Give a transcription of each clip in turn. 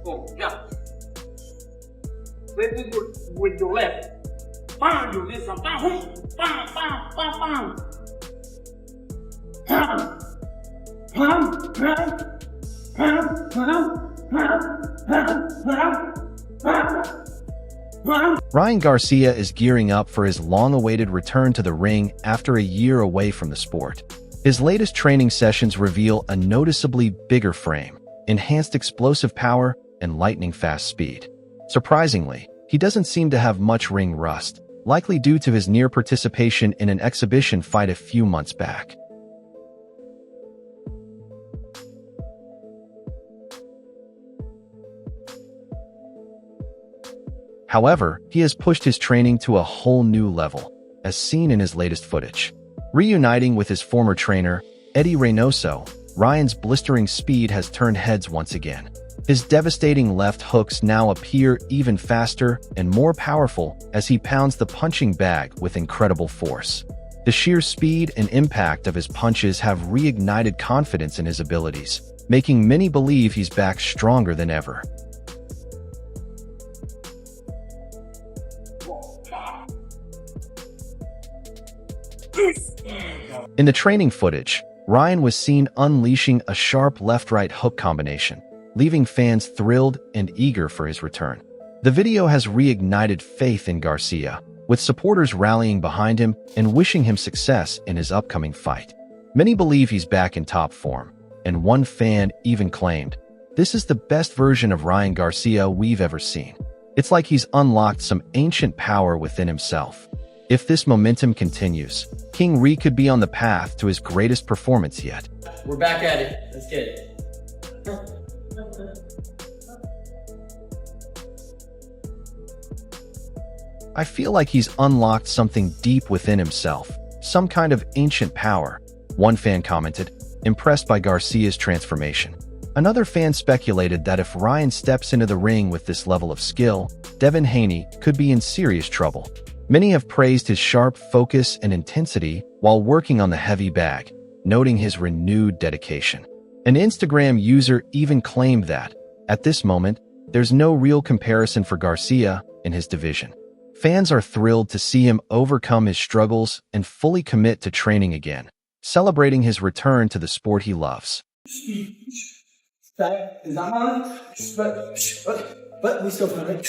Oh, yeah. Very good with your left. Bang, you listen. Bang, bang, bang, bang, bang. Bang, bang, Ryan Garcia is gearing up for his long-awaited return to the ring after a year away from the sport. His latest training sessions reveal a noticeably bigger frame, enhanced explosive power, and lightning-fast speed. Surprisingly, he doesn't seem to have much ring rust, likely due to his near participation in an exhibition fight a few months back. However, he has pushed his training to a whole new level, as seen in his latest footage. Reuniting with his former trainer, Reynoso, Ryan's blistering speed has turned heads once again. His devastating left hooks now appear even faster and more powerful as he pounds the punching bag with incredible force. The sheer speed and impact of his punches have reignited confidence in his abilities, making many believe he's back stronger than ever. In the training footage, Ryan was seen unleashing a sharp left-right hook combination, leaving fans thrilled and eager for his return. The video has reignited faith in Garcia, with supporters rallying behind him and wishing him success in his upcoming fight. Many believe he's back in top form, and one fan even claimed, "This is the best version of Ryan Garcia we've ever seen." It's like he's unlocked some ancient power within himself. If this momentum continues, KingRy could be on the path to his greatest performance yet. We're back at it. Let's get it. I feel like he's unlocked something deep within himself, some kind of ancient power, one fan commented, impressed by Garcia's transformation. Another fan speculated that if Ryan steps into the ring with this level of skill, Devin Haney could be in serious trouble. Many have praised his sharp focus and intensity while working on the heavy bag, noting his renewed dedication. An Instagram user even claimed that, at this moment, there's no real comparison for Garcia in his division. Fans are thrilled to see him overcome his struggles and fully commit to training again, celebrating his return to the sport he loves. But we still feel it.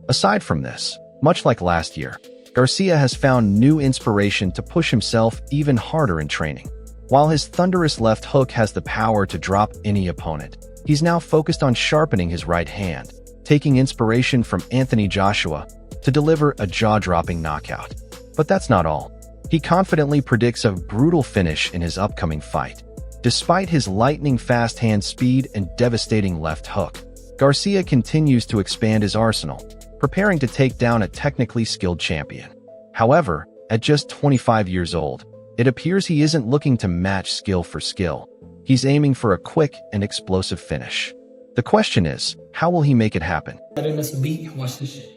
Aside from this, much like last year, Garcia has found new inspiration to push himself even harder in training. While his thunderous left hook has the power to drop any opponent, he's now focused on sharpening his right hand, taking inspiration from Anthony Joshua to deliver a jaw-dropping knockout. But that's not all. He confidently predicts a brutal finish in his upcoming fight. Despite his lightning-fast hand speed and devastating left hook, Garcia continues to expand his arsenal, preparing to take down a technically skilled champion. However, at just 25 years old, it appears he isn't looking to match skill for skill. He's aiming for a quick and explosive finish. The question is, how will he make it happen? I didn't miss a beat. Watch this shit.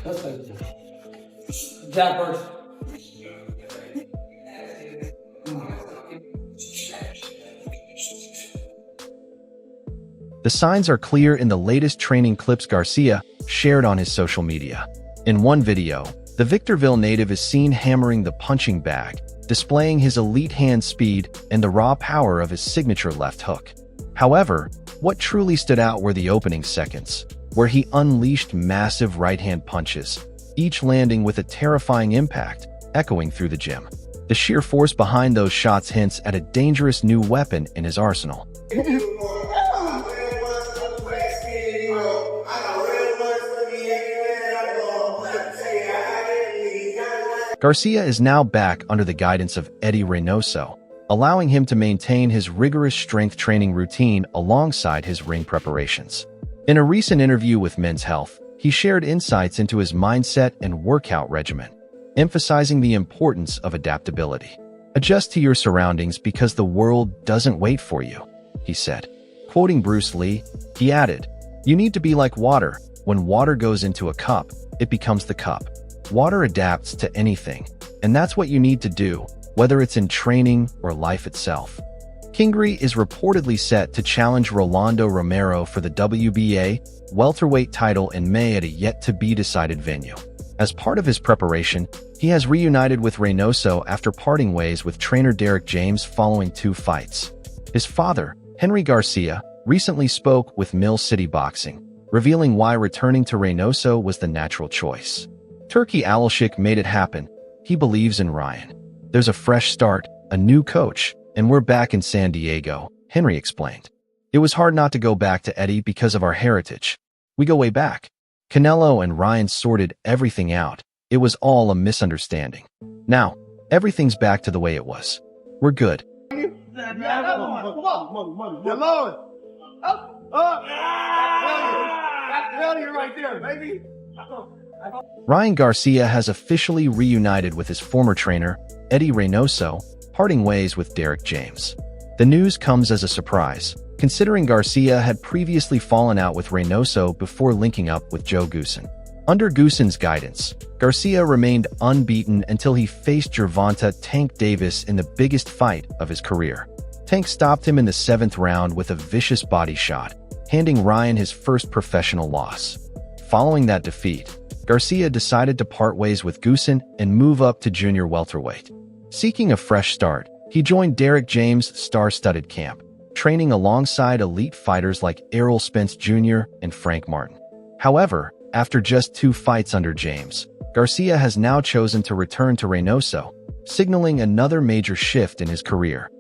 That's like jab first. The signs are clear in the latest training clips Garcia shared on his social media. In one video, the Victorville native is seen hammering the punching bag, displaying his elite hand speed and the raw power of his signature left hook. However, what truly stood out were the opening seconds, where he unleashed massive right-hand punches, each landing with a terrifying impact, echoing through the gym. The sheer force behind those shots hints at a dangerous new weapon in his arsenal. Garcia is now back under the guidance of Reynoso, allowing him to maintain his rigorous strength training routine alongside his ring preparations. In a recent interview with Men's Health, he shared insights into his mindset and workout regimen, emphasizing the importance of adaptability. "Adjust to your surroundings because the world doesn't wait for you," he said. Quoting Bruce Lee, he added, "You need to be like water. When water goes into a cup, it becomes the cup. Water adapts to anything, And that's what you need to do, whether it's in training or life itself. KingRy is reportedly set to challenge Rolly Romero for the WBA welterweight title in May at a yet-to-be-decided venue. As part of his preparation, he has reunited with Reynoso after parting ways with trainer Derek James following 2 fights. His father, Ryan Garcia, recently spoke with Mill City Boxing, revealing why returning to Reynoso was the natural choice. Turkey Alashik made it happen. He believes in Ryan. There's a fresh start, a new coach, and we're back in San Diego, Henry explained. It was hard not to go back to Eddie because of our heritage. We go way back. Canelo and Ryan sorted everything out. It was all a misunderstanding. Now, everything's back to the way it was. We're good. Ryan Garcia has officially reunited with his former trainer, Eddie Reynoso, parting ways with Derek James. The news comes as a surprise, considering Garcia had previously fallen out with Reynoso before linking up with Joe Goossen. Under Goossen's guidance, Garcia remained unbeaten until he faced Gervonta Tank Davis in the biggest fight of his career. Tank stopped him in the 7th round with a vicious body shot, handing Ryan his first professional loss. Following that defeat, Garcia decided to part ways with Goossen and move up to junior welterweight. Seeking a fresh start, he joined Derek James' star-studded camp, training alongside elite fighters like Errol Spence Jr. and Frank Martin. However, after just 2 fights under James, Garcia has now chosen to return to Reynoso, signaling another major shift in his career.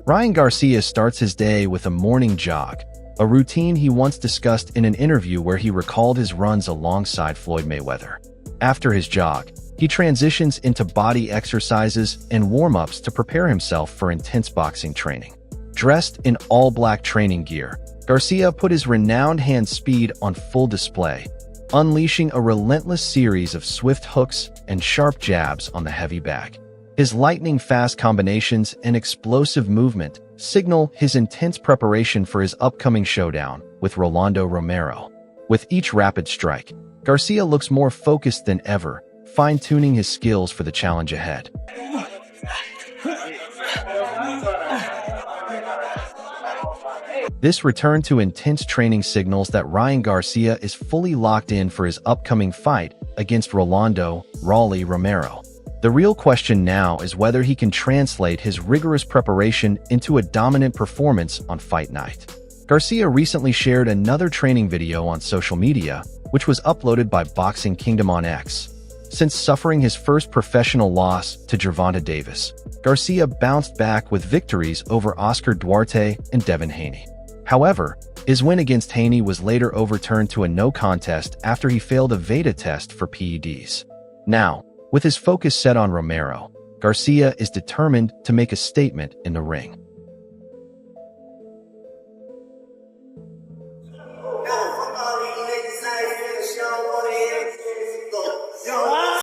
Ryan Garcia starts his day with a morning jog, a routine he once discussed in an interview where he recalled his runs alongside Floyd Mayweather. After his jog, he transitions into body exercises and warm-ups to prepare himself for intense boxing training. Dressed in all-black training gear, Garcia put his renowned hand speed on full display, unleashing a relentless series of swift hooks and sharp jabs on the heavy bag. His lightning-fast combinations and explosive movement signal his intense preparation for his upcoming showdown with Rolly Romero. With each rapid strike, Garcia looks more focused than ever, fine-tuning his skills for the challenge ahead. This return to intense training signals that Ryan Garcia is fully locked in for his upcoming fight against Rolly Romero. The real question now is whether he can translate his rigorous preparation into a dominant performance on fight night. Garcia recently shared another training video on social media, which was uploaded by Boxing Kingdom on X. Since suffering his first professional loss to Gervonta Davis, Garcia bounced back with victories over Oscar Duarte and Devin Haney. However, his win against Haney was later overturned to a no contest after he failed a VEDA test for PEDs. Now, with his focus set on Romero, Garcia is determined to make a statement in the ring.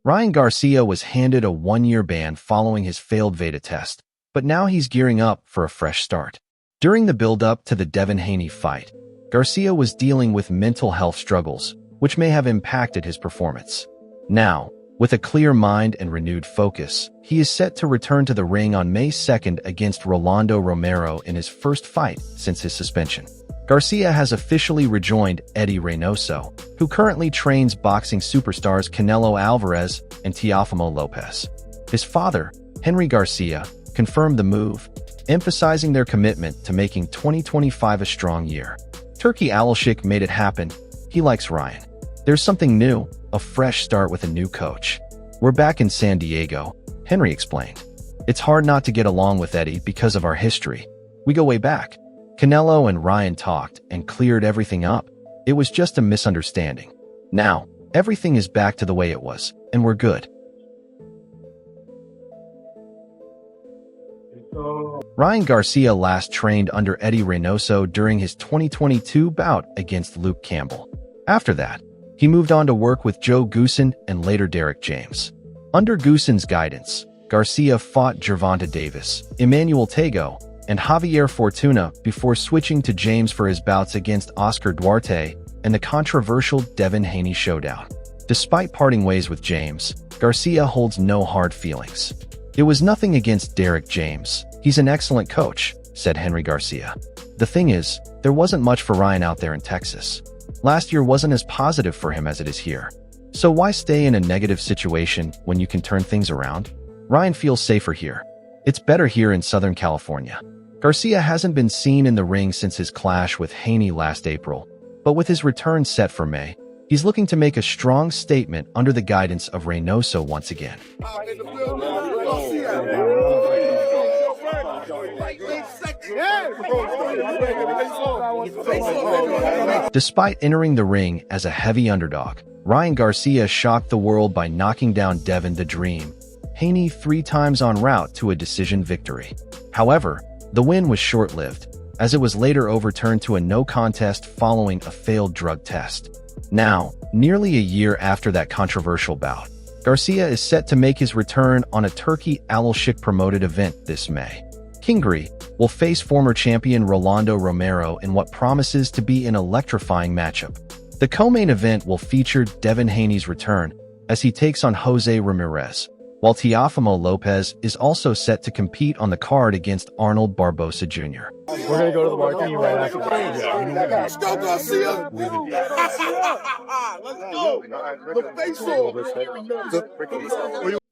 Ryan Garcia was handed a 1-year ban following his failed VEDA test, but now he's gearing up for a fresh start. During the build-up to the Devin Haney fight, Garcia was dealing with mental health struggles, which may have impacted his performance. Now, with a clear mind and renewed focus, he is set to return to the ring on May 2nd against Rolly Romero in his first fight since his suspension. Garcia has officially rejoined Eddie Reynoso, who currently trains boxing superstars Canelo Alvarez and Teofimo Lopez. His father, Ryan Garcia, confirmed the move, emphasizing their commitment to making 2025 a strong year. Turkey Alashik made it happen. He likes Ryan. There's something new, a fresh start with a new coach. We're back in San Diego, Henry explained. It's hard not to get along with Eddie because of our history. We go way back. Canelo and Ryan talked and cleared everything up. It was just a misunderstanding. Now, everything is back to the way it was, and we're good. Ryan Garcia last trained under Eddie Reynoso during his 2022 bout against Luke Campbell. After that, he moved on to work with Joe Goossen and later Derek James. Under Goossen's guidance, Garcia fought Gervonta Davis, Emmanuel Tago, and Javier Fortuna before switching to James for his bouts against Oscar Duarte and the controversial Devin Haney showdown. Despite parting ways with James, Garcia holds no hard feelings. "It was nothing against Derek James. He's an excellent coach," said Ryan Garcia. "The thing is, there wasn't much for Ryan out there in Texas. Last year wasn't as positive for him as it is here. So why stay in a negative situation when you can turn things around? Ryan feels safer here. It's better here in Southern California." Garcia hasn't been seen in the ring since his clash with Haney last April, but with his return set for May, he's looking to make a strong statement under the guidance of Reynoso once again. Despite entering the ring as a heavy underdog, Ryan Garcia shocked the world by knocking down Devin the Dream Haney 3 times en route to a decision victory. However, the win was short-lived, as it was later overturned to a no contest following a failed drug test. Now, nearly a year after that controversial bout, Garcia is set to make his return on a Turkey Alashik promoted event this May. KingRy will face former champion Rolly Romero in what promises to be an electrifying matchup. The co-main event will feature Devin Haney's return as he takes on Jose Ramirez, while Teofimo Lopez is also set to compete on the card against Arnold Barbosa Jr. We're going to go to the marquee right after. Let's go, Garcia! Let's go!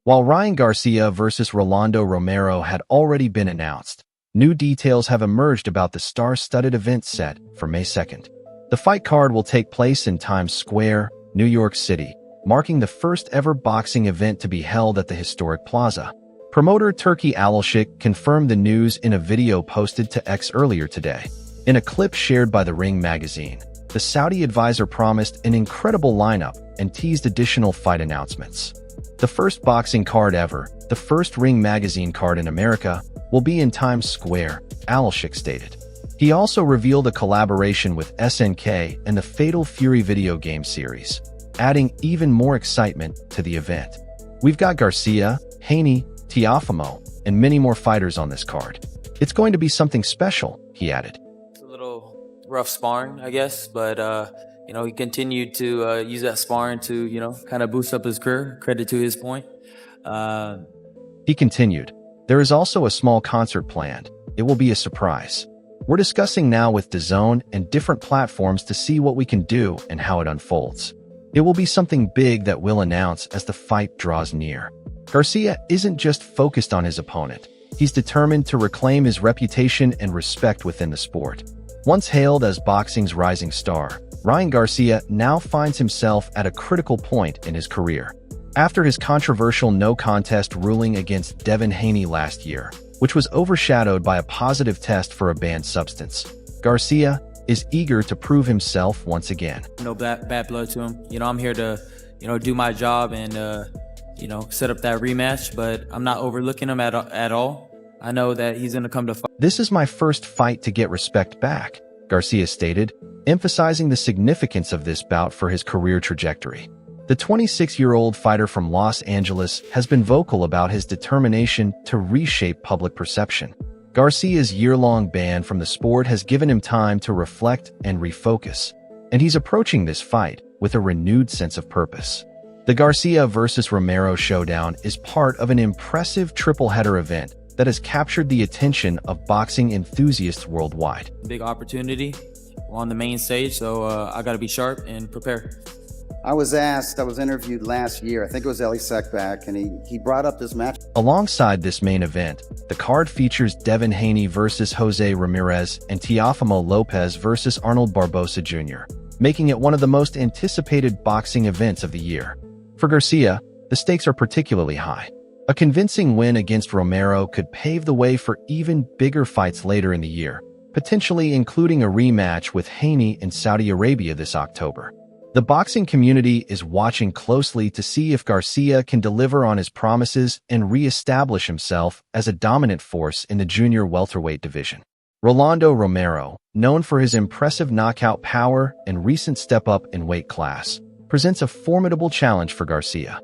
While Ryan Garcia versus Rolly Romero had already been announced, new details have emerged about the star-studded event set for May 2nd. The fight card will take place in Times Square, New York City, marking the first ever boxing event to be held at the historic plaza. Promoter Turkey Alashik confirmed the news in a video posted to X earlier today. In a clip shared by The Ring magazine, the Saudi advisor promised an incredible lineup and teased additional fight announcements. The first boxing card ever, the first Ring magazine card in America, will be in Times Square, Alashik stated. He also revealed a collaboration with SNK and the Fatal Fury video game series, adding even more excitement to the event. "We've got Garcia, Haney, Teofimo, and many more fighters on this card. It's going to be something special," he added. It's a little rough sparring, I guess, but he continued to use that sparring to, kind of boost up his career. Credit to his point. He continued, "There is also a small concert planned. It will be a surprise. We're discussing now with DAZN and different platforms to see what we can do and how it unfolds. It will be something big that we'll announce as the fight draws near." Garcia isn't just focused on his opponent. He's determined to reclaim his reputation and respect within the sport. Once hailed as boxing's rising star, Ryan Garcia now finds himself at a critical point in his career. After his controversial no-contest ruling against Devin Haney last year, which was overshadowed by a positive test for a banned substance, Garcia is eager to prove himself once again. No bad blood to him. I'm here to, do my job and, set up that rematch, but I'm not overlooking him at all. I know that he's going to come to fight. "This is my first fight to get respect back," Garcia stated, emphasizing the significance of this bout for his career trajectory. The 26-year-old fighter from Los Angeles has been vocal about his determination to reshape public perception. Garcia's year-long ban from the sport has given him time to reflect and refocus, and he's approaching this fight with a renewed sense of purpose. The Garcia vs. Romero showdown is part of an impressive triple-header event that has captured the attention of boxing enthusiasts worldwide. Big opportunity. We're on the main stage, so I got to be sharp and prepare. I was interviewed last year, I think it was Ellie Seckback, and he brought up this match. Alongside this main event, the card features Devin Haney versus Jose Ramirez and Teofimo Lopez versus Arnold Barbosa Jr., making it one of the most anticipated boxing events of the year. For Garcia, the stakes are particularly high. A convincing win against Romero could pave the way for even bigger fights later in the year, potentially including a rematch with Haney in Saudi Arabia this October. The boxing community is watching closely to see if Garcia can deliver on his promises and re-establish himself as a dominant force in the junior welterweight division. Rolly Romero, known for his impressive knockout power and recent step-up in weight class, presents a formidable challenge for Garcia.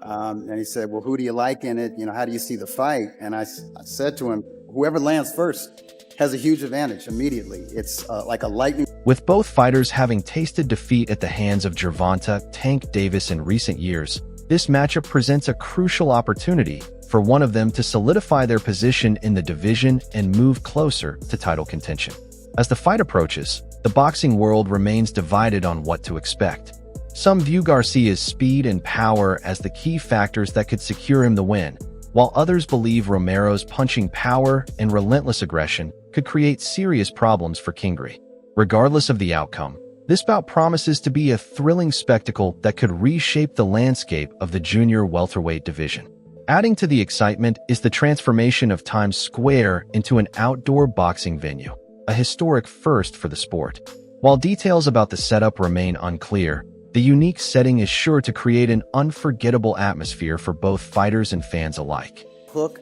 And he said, "Well, who do you like in it? How do you see the fight?" And I said to him, whoever lands first has a huge advantage immediately. It's like a lightning. With both fighters having tasted defeat at the hands of Gervonta Tank Davis in recent years, this matchup presents a crucial opportunity for one of them to solidify their position in the division and move closer to title contention. As the fight approaches, the boxing world remains divided on what to expect. Some view Garcia's speed and power as the key factors that could secure him the win, while others believe Romero's punching power and relentless aggression could create serious problems for KingRy. Regardless of the outcome, this bout promises to be a thrilling spectacle that could reshape the landscape of the junior welterweight division. Adding to the excitement is the transformation of Times Square into an outdoor boxing venue, a historic first for the sport. While details about the setup remain unclear, the unique setting is sure to create an unforgettable atmosphere for both fighters and fans alike. Hook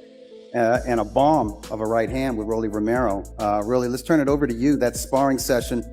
and a bomb of a right hand with Rolly Romero. Rolly, let's turn it over to you. That sparring session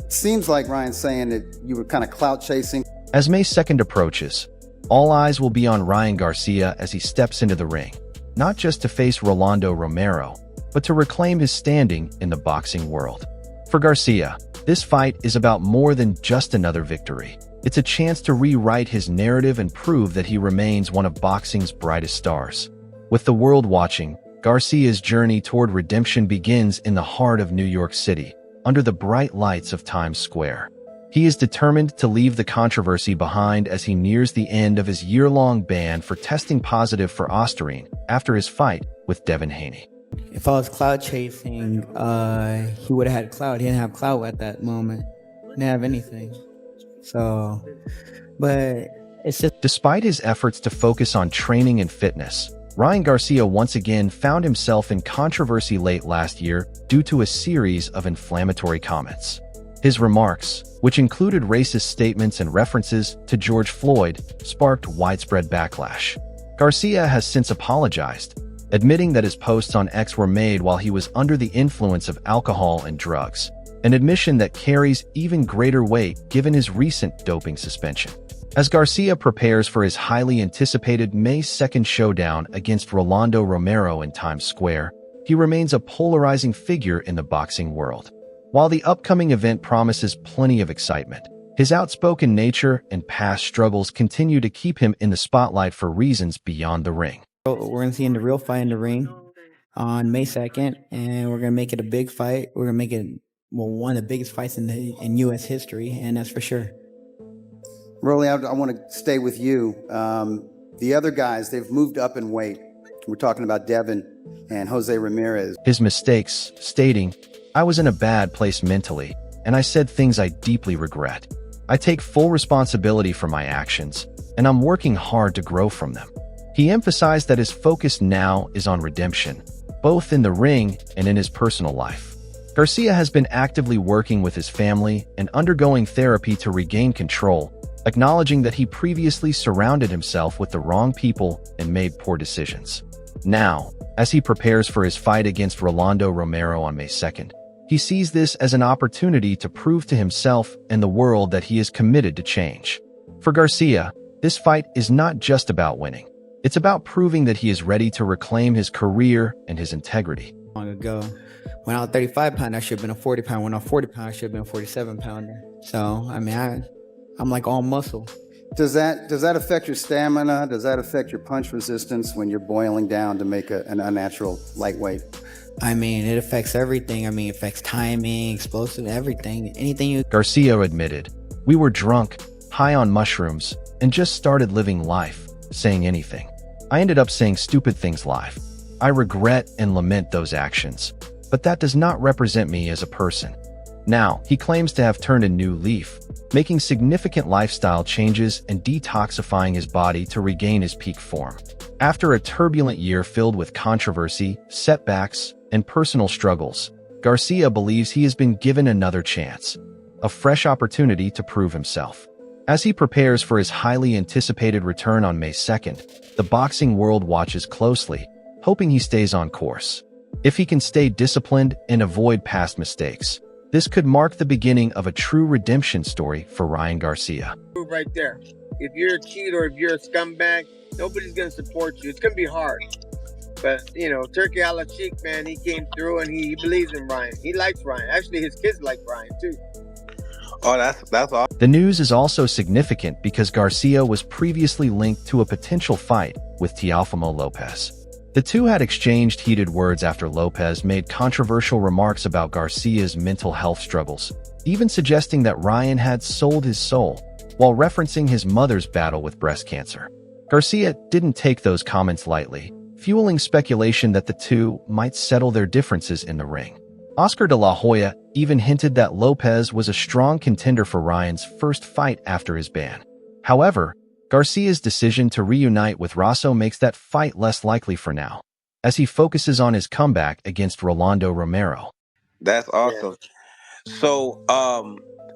seems like Ryan's saying that you were kind of clout chasing. As May 2nd approaches, all eyes will be on Ryan Garcia as he steps into the ring, not just to face Rolando Romero, but to reclaim his standing in the boxing world. For Garcia, this fight is about more than just another victory. It's a chance to rewrite his narrative and prove that he remains one of boxing's brightest stars. With the world watching, Garcia's journey toward redemption begins in the heart of New York City, under the bright lights of Times Square. He is determined to leave the controversy behind as he nears the end of his year-long ban for testing positive for Ostarine after his fight with Devin Haney. If I was cloud chasing, he would have had cloud. He didn't have cloud at that moment. He didn't have anything. So, but it's just... Despite his efforts to focus on training and fitness, Ryan Garcia once again found himself in controversy late last year due to a series of inflammatory comments. His remarks, which included racist statements and references to George Floyd, sparked widespread backlash. Garcia has since apologized, admitting that his posts on X were made while he was under the influence of alcohol and drugs, an admission that carries even greater weight given his recent doping suspension. As Garcia prepares for his highly anticipated May 2nd showdown against Rolando Romero in Times Square, he remains a polarizing figure in the boxing world. While the upcoming event promises plenty of excitement, his outspoken nature and past struggles continue to keep him in the spotlight for reasons beyond the ring. We're going to see the real fight in the ring on May 2nd, and we're going to make it a big fight. We're going to make it one of the biggest fights in U.S. history, and that's for sure. Rolly, I want to stay with you. The other guys, they've moved up in weight. We're talking about Devin and Jose Ramirez. His mistakes, stating, "I was in a bad place mentally, and I said things I deeply regret. I take full responsibility for my actions, and I'm working hard to grow from them." He emphasized that his focus now is on redemption, both in the ring and in his personal life. Garcia has been actively working with his family and undergoing therapy to regain control, acknowledging that he previously surrounded himself with the wrong people and made poor decisions. Now, as he prepares for his fight against Rolando Romero on May 2nd, he sees this as an opportunity to prove to himself and the world that he is committed to change. For Garcia, this fight is not just about winning. It's about proving that he is ready to reclaim his career and his integrity. Long ago, when I was 35 pounder, I should have been a 40 pounder. When I was 40 pounder, I should have been a 47 pounder. So, I mean, I'm like all muscle. Does that affect your stamina? Does that affect your punch resistance when you're boiling down to make an unnatural lightweight? I mean, it affects everything. I mean, it affects timing, explosive, everything. Anything you... Garcia admitted, "We were drunk, high on mushrooms, and just started living life, saying anything. I ended up saying stupid things live. I regret and lament those actions, but that does not represent me as a person." Now, he claims to have turned a new leaf, making significant lifestyle changes and detoxifying his body to regain his peak form. After a turbulent year filled with controversy, setbacks, and personal struggles, Garcia believes he has been given another chance, a fresh opportunity to prove himself. As he prepares for his highly anticipated return on May 2nd, the boxing world watches closely, hoping he stays on course. If he can stay disciplined and avoid past mistakes, this could mark the beginning of a true redemption story for Ryan Garcia. Right there. If you're a cheat or if you're a scumbag, nobody's going to support you. It's going to be hard. But you know, Turkey a la Cheek, man, he came through and he believes in Ryan. He likes Ryan. Actually, his kids like Ryan too. Oh, that's awesome. The news is also significant because Garcia was previously linked to a potential fight with Teofimo Lopez. The two had exchanged heated words after Lopez made controversial remarks about Garcia's mental health struggles, even suggesting that Ryan had sold his soul, while referencing his mother's battle with breast cancer. Garcia didn't take those comments lightly, fueling speculation that the two might settle their differences in the ring. Oscar de la Hoya even hinted that Lopez was a strong contender for Ryan's first fight after his ban. However, Garcia's decision to reunite with Reynoso makes that fight less likely for now, as he focuses on his comeback against Rolly Romero. That's awesome. So,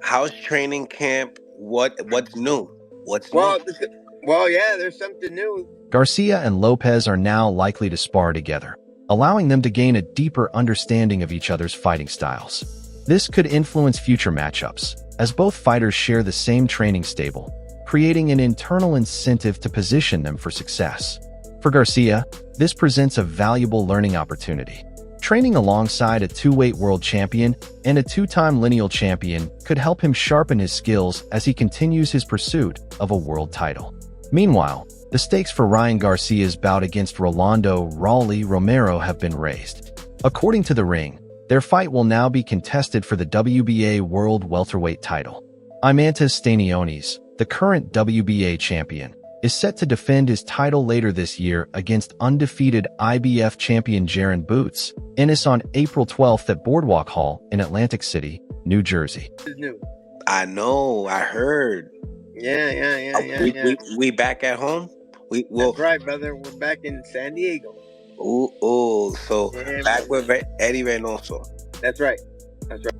how's training camp? What's new? What's Well, new? yeah, there's something new. Garcia and Lopez are now likely to spar together, allowing them to gain a deeper understanding of each other's fighting styles. This could influence future matchups, as both fighters share the same training stable, creating an internal incentive to position them for success. For Garcia, this presents a valuable learning opportunity. Training alongside a two-weight world champion and a two-time lineal champion could help him sharpen his skills as he continues his pursuit of a world title. Meanwhile, the stakes for Ryan Garcia's bout against Rolly Romero have been raised. According to The Ring, their fight will now be contested for the WBA World Welterweight title. Imantas Stanionis, the current WBA champion, is set to defend his title later this year against undefeated IBF champion Jaron Boots Ennis on April 12th at Boardwalk Hall in Atlantic City, New Jersey. This is new. I know. I heard. Yeah. We back at home. That's right, brother. We're back in San Diego. So Yeah, back with Eddie Reynoso. That's right.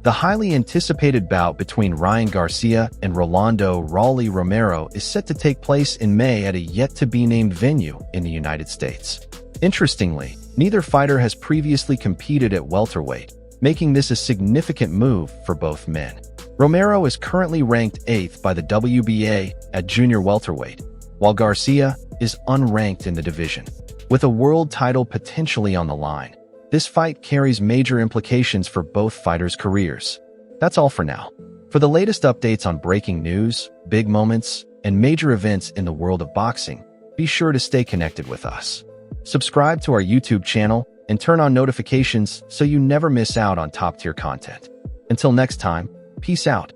The highly anticipated bout between Ryan Garcia and Rolly Romero is set to take place in May at a yet-to-be-named venue in the United States. Interestingly, neither fighter has previously competed at welterweight, making this a significant move for both men. Romero is currently ranked 8th by the WBA at junior welterweight, while Garcia is unranked in the division. With a world title potentially on the line, this fight carries major implications for both fighters' careers. That's all for now. For the latest updates on breaking news, big moments, and major events in the world of boxing, be sure to stay connected with us. Subscribe to our YouTube channel and turn on notifications so you never miss out on top-tier content. Until next time, peace out.